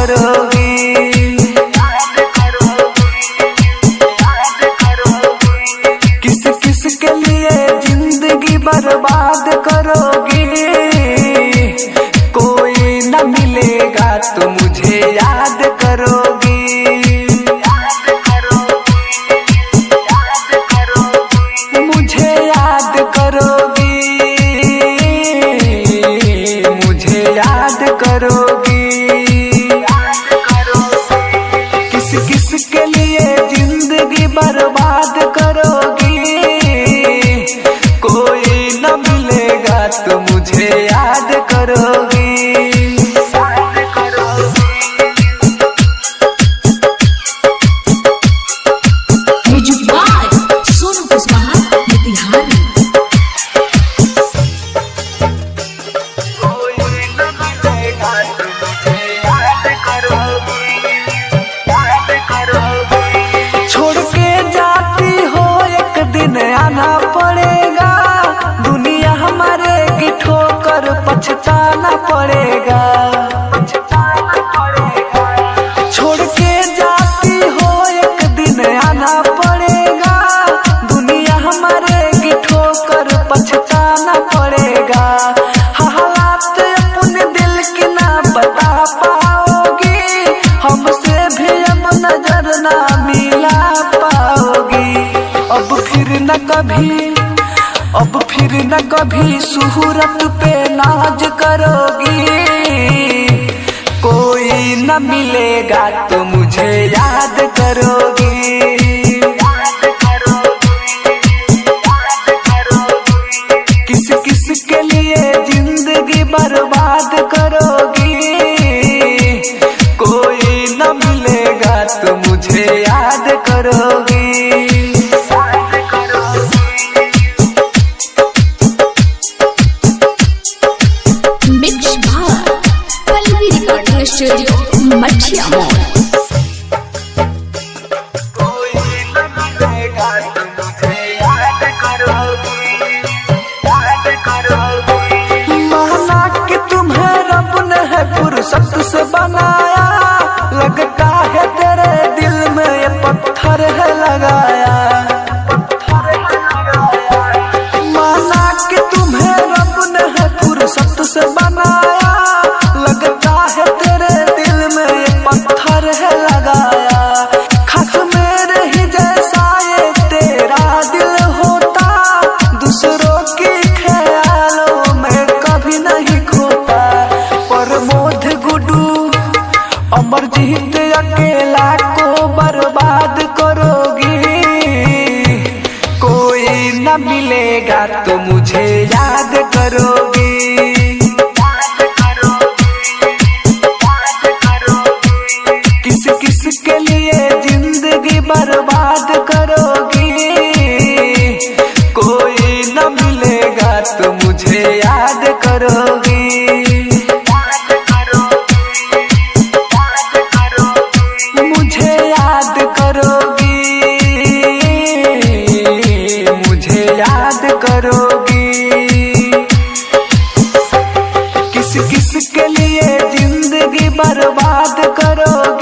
करोगी। किस किस के लिए जिंदगी बर्बाद करोगी। कोई न मिलेगा तो मुझे याद करोगी। मुझे याद करोगी, मुझे याद करोगी। किस किस के लिए जिंदगी बर्बाद करोगी। कोई न मिलेगा तो मुझे याद करोगी। छोड़ के जाती हो एक दिन आना पड़ेगा। दुनिया हमारे की ठोकर पछताना पड़ेगा। छोड़ के जाती हो एक दिन आना पड़ेगा। दुनिया हमारे की ठोकर पछताना पड़ेगा। हालात अपने दिल की ना बता पाओगी। हमसे भी अब नजर ना मिला पाओगी। अब फिर न कभी सूरत पे नाज करोगी। कोई न मिलेगा तो मुझे याद करोगी। किस किस के लिए जिंदगी बर्बाद करोगी। कोई न मिलेगा तो मुझे याद करोगी। स्टूडियो मछिया मॉल। माना कि तुम्हें रब ने है फुर्सत से बनाया। लगता है तेरे दिल में ये पत्थर है लगाया। माना कि तुम्हें रब ने है फुर्सत से बनाया। लगता है तेरे दिल में ये पत्थर है लगाया। खास मेरे ही जैसा ये तेरा दिल होता। दूसरों की ख्यालों में कभी नहीं खोता। प्रमोद गुड्डू अमरजीत अकेला को बर्बाद करोगी। कोई न मिलेगा तो मुझे याद करोगी। किस किस के लिए जिंदगी बर्बाद करोगी। कोई न मिलेगा तो मुझे याद करोगी। मुझे याद करोगी, मुझे याद करोगी। किस किस के लिए जिंदगी बर्बाद करोगी।